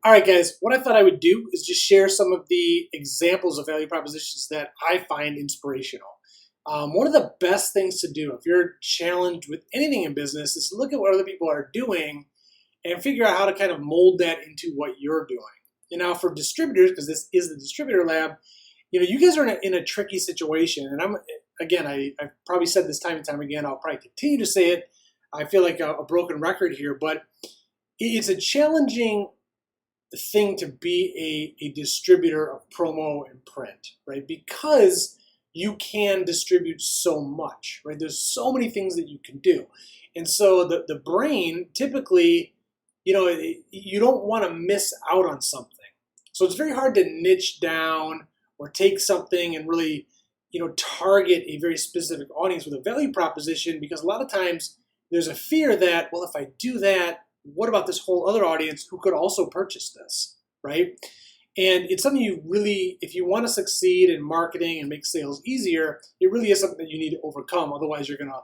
All right, guys, what I thought I would do is just share some of the examples of value propositions that I find inspirational. One of the best things to do if you're challenged with anything in business is look at what other people are doing and figure out how to kind of mold that into what you're doing. And now for distributors, because this is the distributor lab, you guys are in a tricky situation. And I've probably said this time and time again, I'll probably continue to say it. I feel like a broken record here, but it's a challenging thing to be a distributor of promo and print, right? Because you can distribute so much, right? There's so many things that you can do. And so the brain typically, you don't want to miss out on something. So it's very hard to niche down or take something and really, target a very specific audience with a value proposition, because a lot of times there's a fear that, well, if I do that, what about this whole other audience who could also purchase this, right? And it's something you really, if you want to succeed in marketing and make sales easier, it really is something that you need to overcome. Otherwise, you're going to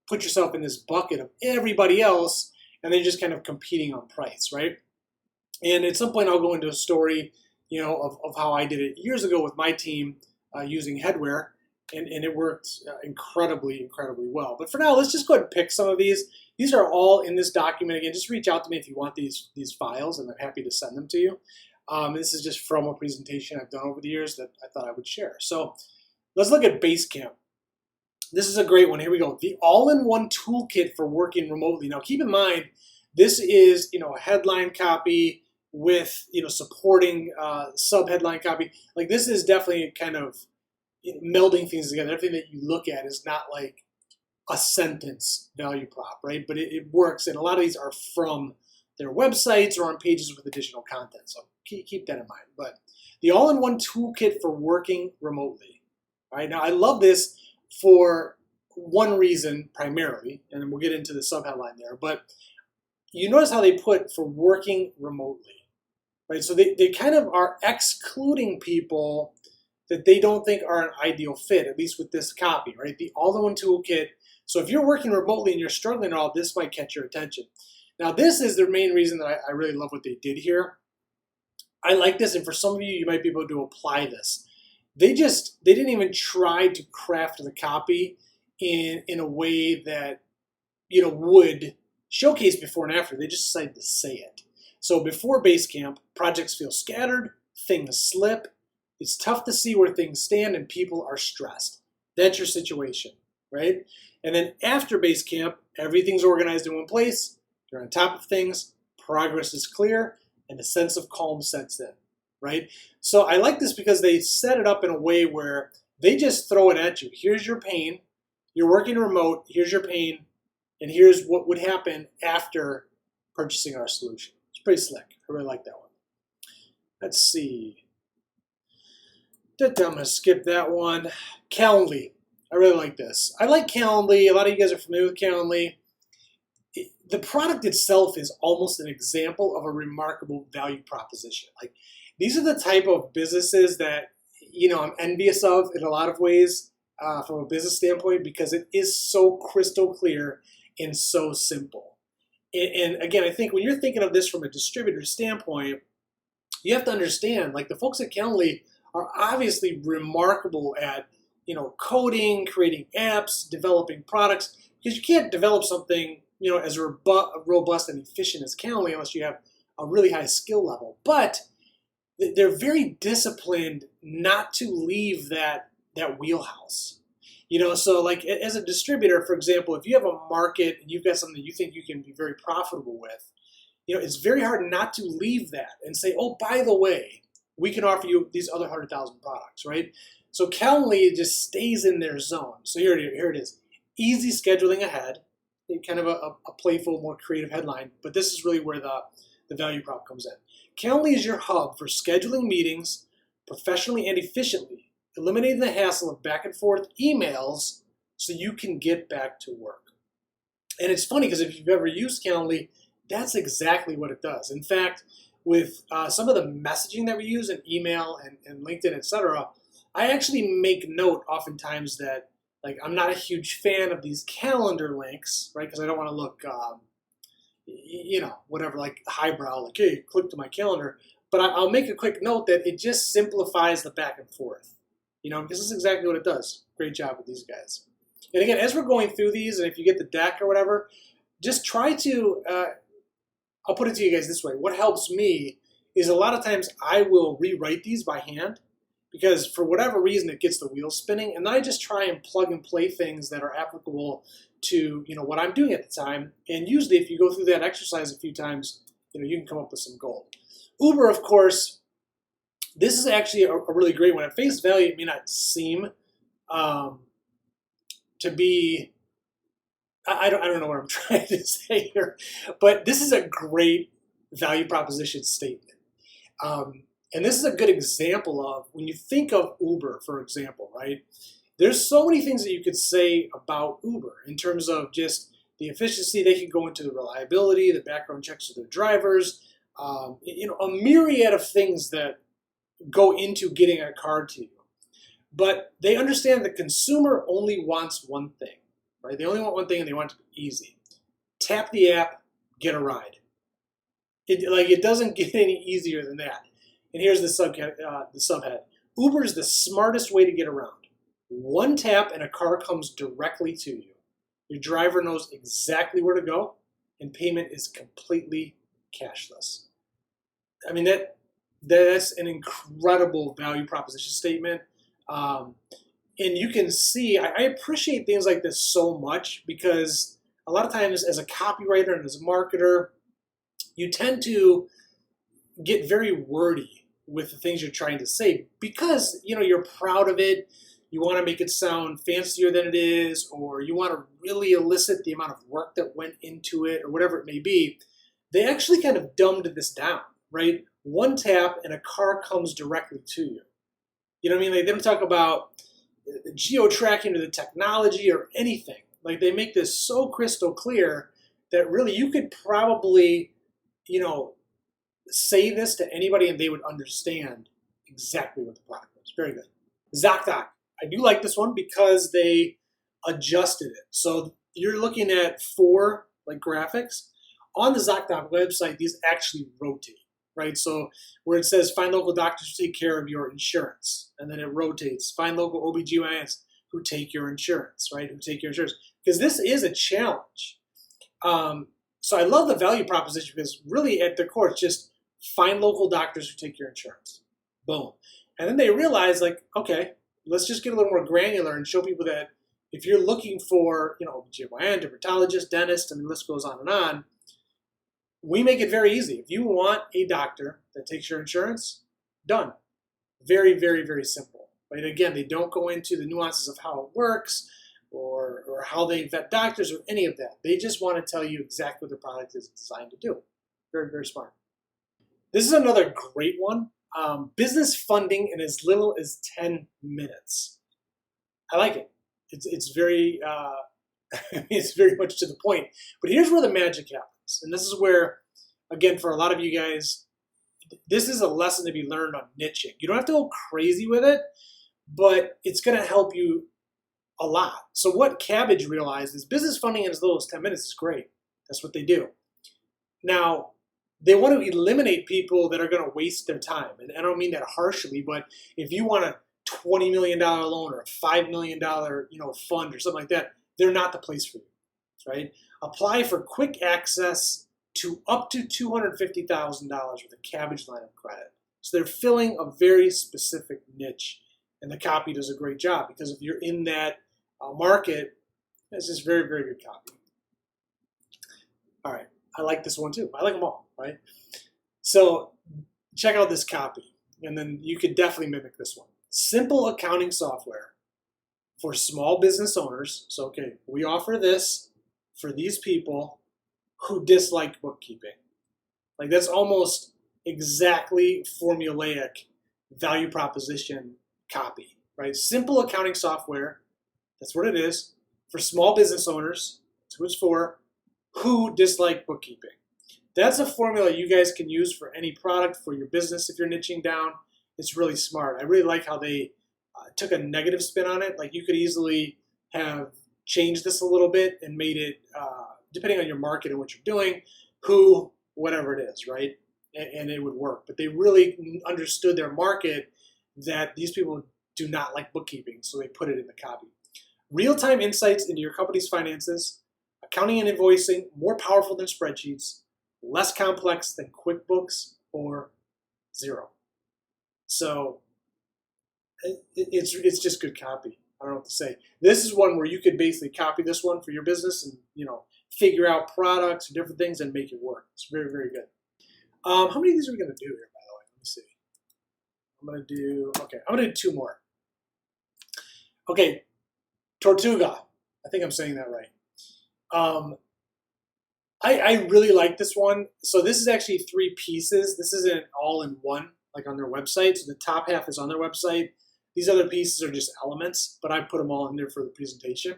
put yourself in this bucket of everybody else, and then you're just kind of competing on price, right? And at some point, I'll go into a story, of how I did it years ago with my team using headwear, and it worked incredibly, incredibly well. But for now, let's just go ahead and pick some of these. These are all in this document. Again, just reach out to me if you want these files, and I'm happy to send them to you. This is just from a presentation I've done over the years that I thought I would share. So let's look at Basecamp. This is a great one. Here we go. The all-in-one toolkit for working remotely. Now, keep in mind, this is a headline copy with supporting sub-headline copy. Like, this is definitely kind of melding things together. Everything that you look at is not like a sentence value prop, right? But it works, and a lot of these are from their websites or on pages with additional content. So keep that in mind. But the all-in-one toolkit for working remotely. All right, now I love this for one reason primarily, and then we'll get into the sub-headline there. But you notice how they put for working remotely, right? So they kind of are excluding people that they don't think are an ideal fit, at least with this copy, right? The all-in-one toolkit. So if you're working remotely and you're struggling at all, this might catch your attention. Now, this is the main reason that I really love what they did here. I like this, and for some of you, you might be able to apply this. They didn't even try to craft the copy in a way that, would showcase before and after. They just decided to say it. So before Basecamp, projects feel scattered, things slip, it's tough to see where things stand, and people are stressed. That's your situation, right? And then after Basecamp, everything's organized in one place, you're on top of things, progress is clear, and a sense of calm sets in, right? So I like this because they set it up in a way where they just throw it at you. Here's your pain. You're working remote. Here's your pain. And here's what would happen after purchasing our solution. It's pretty slick. I really like that one. Let's see. I'm going to skip that one. Calendly. I really like this. I like Calendly. A lot of you guys are familiar with Calendly. The product itself is almost an example of a remarkable value proposition. Like, these are the type of businesses that, I'm envious of in a lot of ways from a business standpoint, because it is so crystal clear and so simple. And again, I think when you're thinking of this from a distributor standpoint, you have to understand, like, the folks at Calendly are obviously remarkable at, coding, creating apps, developing products, because you can't develop something, as robust and efficient as Calendly unless you have a really high skill level. But they're very disciplined not to leave that wheelhouse. So like as a distributor, for example, if you have a market and you've got something you think you can be very profitable with, it's very hard not to leave that and say, oh, by the way, we can offer you these other 100,000 products, right? So Calendly just stays in their zone. So here it is. Easy scheduling ahead. Kind of a playful, more creative headline, but this is really where the value prop comes in. Calendly is your hub for scheduling meetings professionally and efficiently, eliminating the hassle of back and forth emails so you can get back to work. And it's funny because if you've ever used Calendly, that's exactly what it does. In fact, with some of the messaging that we use in email and LinkedIn, etc., I actually make note oftentimes that, like, I'm not a huge fan of these calendar links, right? Because I don't want to look, whatever, like highbrow, like, hey, click to my calendar. But I'll make a quick note that it just simplifies the back and forth. This is exactly what it does. Great job with these guys. And again, as we're going through these, and if you get the deck or whatever, just try to, I'll put it to you guys this way. What helps me is a lot of times I will rewrite these by hand because for whatever reason it gets the wheels spinning, and then I just try and plug and play things that are applicable to what I'm doing at the time. And usually if you go through that exercise a few times, you can come up with some gold. Uber, of course, this is actually a really great one. At face value, it may not seem to be, I don't know what I'm trying to say here, but this is a great value proposition statement. And this is a good example of when you think of Uber, for example, right? There's so many things that you could say about Uber in terms of just the efficiency. They can go into the reliability, the background checks of their drivers, a myriad of things that go into getting a car to you. But they understand the consumer only wants one thing, right? They only want one thing, and they want it to be easy. Tap the app, get a ride. It doesn't get any easier than that. And here's the subhead. Uber is the smartest way to get around. One tap and a car comes directly to you. Your driver knows exactly where to go, and payment is completely cashless. I mean, that's an incredible value proposition statement. And you can see, I appreciate things like this so much because a lot of times as a copywriter and as a marketer, you tend to get very wordy with the things you're trying to say because, you're proud of it. You want to make it sound fancier than it is, or you want to really elicit the amount of work that went into it, or whatever it may be. They actually kind of dumbed this down, right? One tap and a car comes directly to you. You know what I mean? They don't talk about geo-tracking or the technology or anything. Like, they make this so crystal clear that really you could probably, say this to anybody and they would understand exactly what the product is. Very good. ZocDoc. I do like this one because they adjusted it. So you're looking at 4 graphics. On the ZocDoc website, these actually rotate, right? So where it says find local doctors who take care of your insurance, and then it rotates. Find local OBGYNs who take your insurance, right? Who take your insurance. Because this is a challenge. So I love the value proposition because really at the core, it's just find local doctors who take your insurance. Boom. And then they realize, okay, let's just get a little more granular and show people that if you're looking for, OBGYN, dermatologist, dentist, and the list goes on and on, we make it very easy. If you want a doctor that takes your insurance, done. Very, very, very simple. Right? Again, they don't go into the nuances of how it works or how they vet doctors or any of that. They just want to tell you exactly what the product is designed to do. Very, very smart. This is another great one. Business funding in as little as 10 minutes. I like it. It's very it's very much to the point. But here's where the magic happens. And this is where, again, for a lot of you guys, this is a lesson to be learned on niching. You don't have to go crazy with it, but it's going to help you a lot. So what Kabbage realized is business funding in as little as 10 minutes is great. That's what they do. Now, they want to eliminate people that are going to waste their time. And I don't mean that harshly, but if you want a $20 million loan or a $5 million fund or something like that, they're not the place for you, right? Apply for quick access to up to $250,000 with a Kabbage line of credit. So they're filling a very specific niche, and the copy does a great job because if you're in that market, it's just very, very good copy. All right, I like this one too. I like them all, right? So check out this copy, and then you could definitely mimic this one. Simple accounting software for small business owners. So, okay, we offer this for these people who dislike bookkeeping. That's almost exactly formulaic value proposition copy, right? Simple accounting software, that's what it is, for small business owners, that's who it's for, who dislike bookkeeping. That's a formula you guys can use for any product, for your business if you're niching down. It's really smart. I really like how they took a negative spin on it. You could easily have changed this a little bit and made it, depending on your market and what you're doing, who, whatever it is, right? And it would work. But they really understood their market, that these people do not like bookkeeping, so they put it in the copy. Real-time insights into your company's finances, accounting and invoicing, more powerful than spreadsheets, less complex than QuickBooks or Xero. So it's just good copy. I don't know what to say. This is one where you could basically copy this one for your business and, figure out products and different things and make it work. It's very, very good. How many of these are we going to do here, by the way? Let me see. I'm going to do 2 more. Okay, Tortuga. I think I'm saying that right. I really like this one. So this is actually 3 pieces. This isn't all in one, like on their website. So the top half is on their website. These other pieces are just elements, but I put them all in there for the presentation.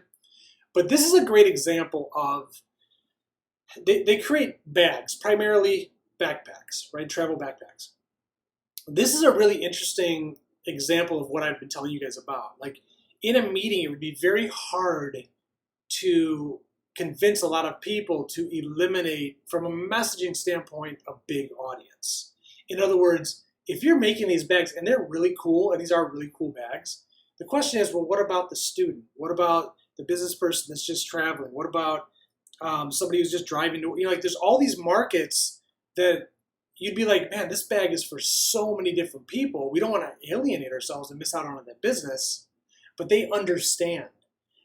But this is a great example of, they create bags, primarily backpacks, right? Travel backpacks. This is a really interesting example of what I've been telling you guys about. Like in a meeting, it would be very hard to convince a lot of people to eliminate, from a messaging standpoint, a big audience. In other words, if you're making these bags, and they're really cool, and these are really cool bags, the question is, well, what about the student? What about the business person that's just traveling? What about somebody who's just driving to, like there's all these markets that you'd be like, man, this bag is for so many different people. We don't want to alienate ourselves and miss out on that business. But they understand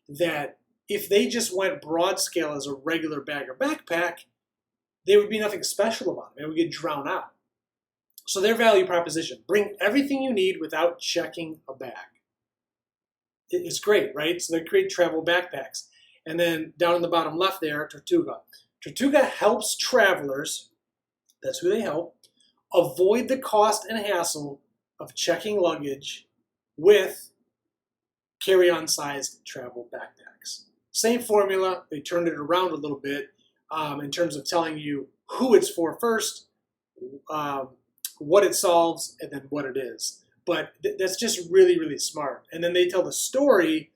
that if they just went broad scale as a regular bag or backpack, there would be nothing special about it. It would get drowned out. So their value proposition, bring everything you need without checking a bag. It's great, right? So they create travel backpacks. And then down in the bottom left there, Tortuga. Tortuga helps travelers, that's who they help, avoid the cost and hassle of checking luggage with carry-on sized travel backpacks. Same formula, they turned it around a little bit in terms of telling you who it's for first, what it solves, and then what it is. But that's just really, really smart. And then they tell the story,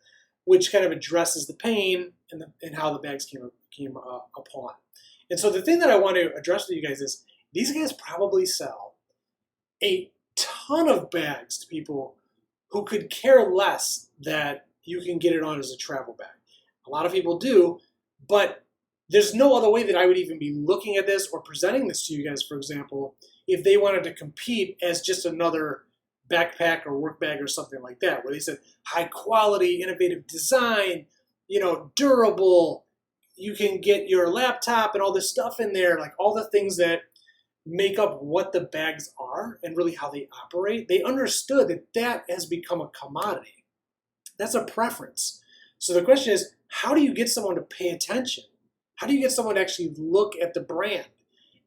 which kind of addresses the pain and how the bags came upon. And so the thing that I want to address with you guys is, these guys probably sell a ton of bags to people who could care less that you can get it on as a travel bag. A lot of people do, but there's no other way that I would even be looking at this or presenting this to you guys, for example, if they wanted to compete as just another backpack or work bag or something like that, where they said high quality, innovative design, durable, you can get your laptop and all this stuff in there, like all the things that make up what the bags are and really how they operate. They understood that that has become a commodity. That's a preference. So the question is, how do you get someone to pay attention? How do you get someone to actually look at the brand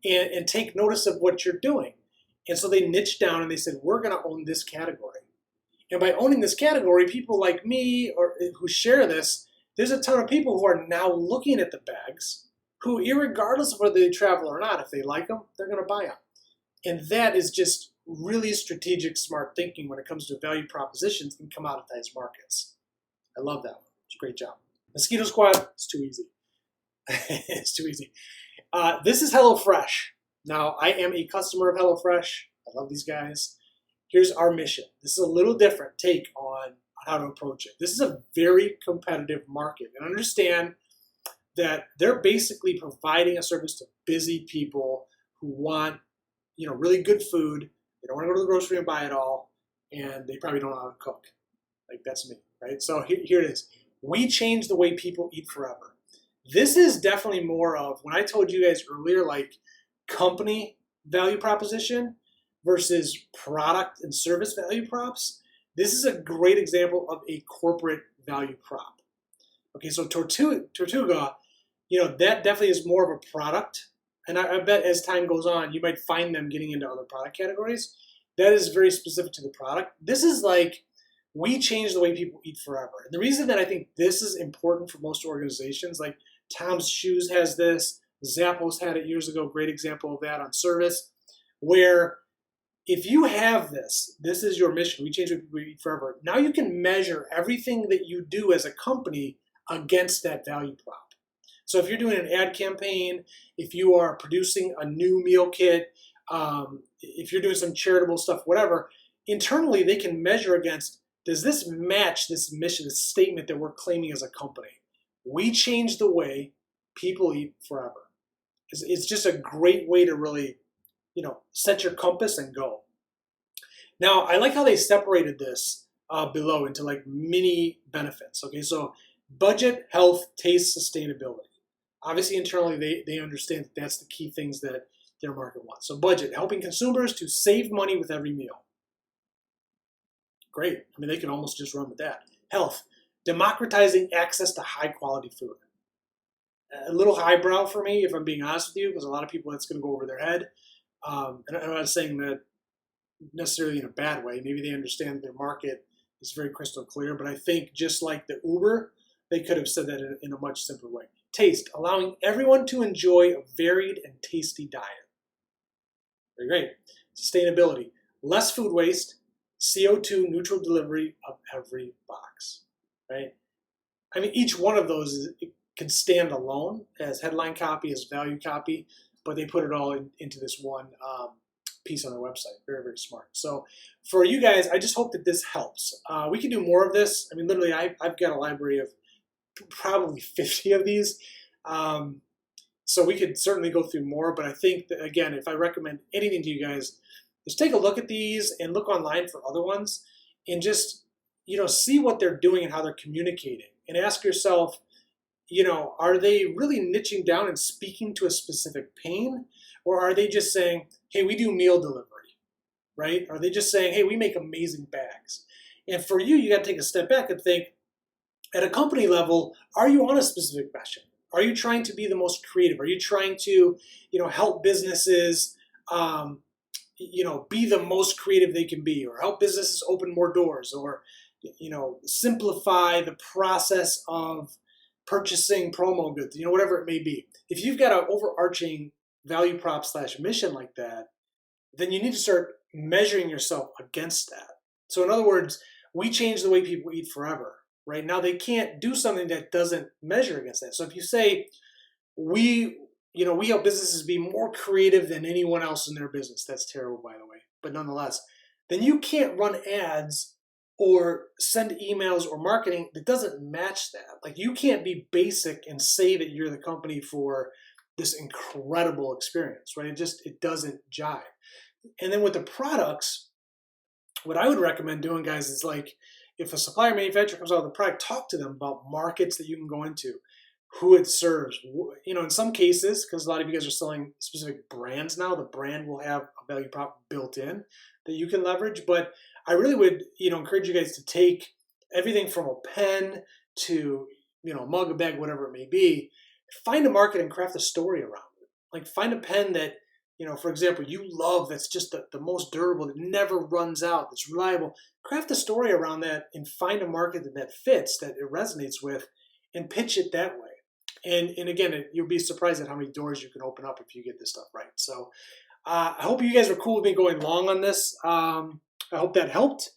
and take notice of what you're doing? And so they niched down and they said, we're going to own this category. And by owning this category, people like me or who share this, there's a ton of people who are now looking at the bags who, irregardless of whether they travel or not, if they like them, they're going to buy them. And that is just really strategic, smart thinking when it comes to value propositions in commoditized markets. I love that one. It's a great job. Mosquito Squad, it's too easy. It's too easy. This is HelloFresh. Now, I am a customer of HelloFresh. I love these guys. Here's our mission. This is a little different take on how to approach it. This is a very competitive market. And understand that they're basically providing a service to busy people who want, really good food. They don't want to go to the grocery and buy it all, and they probably don't know how to cook. Like, that's me, right? So here it is. We change the way people eat forever. This is definitely more of, when I told you guys earlier, like company value proposition versus product and service value props, this is a great example of a corporate value prop. Okay, so Tortuga, that definitely is more of a product. And I bet as time goes on, you might find them getting into other product categories. That is very specific to the product. This is like, we change the way people eat forever. And the reason that I think this is important for most organizations, like Tom's Shoes has this, Zappos had it years ago, great example of that on service, where if you have this is your mission, we change the way people eat forever. Now you can measure everything that you do as a company against that value prop. So if you're doing an ad campaign, if you are producing a new meal kit, if you're doing some charitable stuff, whatever, internally they can measure against, does this match this mission, this statement that we're claiming as a company? We change the way people eat forever. It's just a great way to really, set your compass and go. Now, I like how they separated this below into like mini benefits. Okay, so budget, health, taste, sustainability. Obviously, internally, they understand that that's the key things that their market wants. So budget, helping consumers to save money with every meal. Great. I mean, they can almost just run with that. Health, democratizing access to high quality food. A little highbrow for me, if I'm being honest with you, because a lot of people that's going to go over their head. And I'm not saying that necessarily in a bad way. Maybe they understand their market is very crystal clear, but I think just like the Uber, they could have said that in a much simpler way. Taste, allowing everyone to enjoy a varied and tasty diet. Very great. Sustainability, less food waste, CO2 neutral delivery of every box, right? I mean, each one of those can stand alone as headline copy, as value copy, but they put it all into this one piece on their website. Very, very smart. So for you guys, I just hope that this helps. We can do more of this. I mean, literally, I've got a library of probably 50 of these. So we could certainly go through more, but I think that, again, if I recommend anything to you guys, just take a look at these and look online for other ones and just, see what they're doing and how they're communicating and ask yourself, are they really niching down and speaking to a specific pain, or are they just saying, hey, we do meal delivery, right? Are they just saying, hey, we make amazing bags? And for you, you got to take a step back and think, at a company level, are you on a specific mission? Are you trying to be the most creative? Are you trying to, help businesses, be the most creative they can be, or help businesses open more doors, or, simplify the process of purchasing promo goods, whatever it may be. If you've got an overarching value prop / mission like that, then you need to start measuring yourself against that. So in other words, we change the way people eat forever. Right now, they can't do something that doesn't measure against that. So if you say we help businesses be more creative than anyone else in their business, that's terrible, by the way, but nonetheless, then you can't run ads or send emails or marketing that doesn't match that. Like, you can't be basic and say that you're the company for this incredible experience, right? It doesn't jive. And then with the products, what I would recommend doing, guys, is like, if a supplier manufacturer comes out with a product, talk to them about markets that you can go into, who it serves. In some cases, because a lot of you guys are selling specific brands now, the brand will have a value prop built in that you can leverage. But I really would, encourage you guys to take everything from a pen to, a mug, a bag, whatever it may be. Find a market and craft a story around it. Like, find a pen that, for example, you love, that's just the most durable, that never runs out, that's reliable. Craft a story around that and find a market that fits, that it resonates with, and pitch it that way. And again, you'll be surprised at how many doors you can open up if you get this stuff right. So I hope you guys are cool with me going long on this. I hope that helped.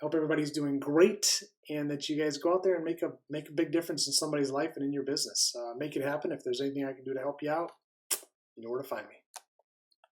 I hope everybody's doing great, and that you guys go out there and make a big difference in somebody's life and in your business. Make it happen. If there's anything I can do to help you out, you know where to find me.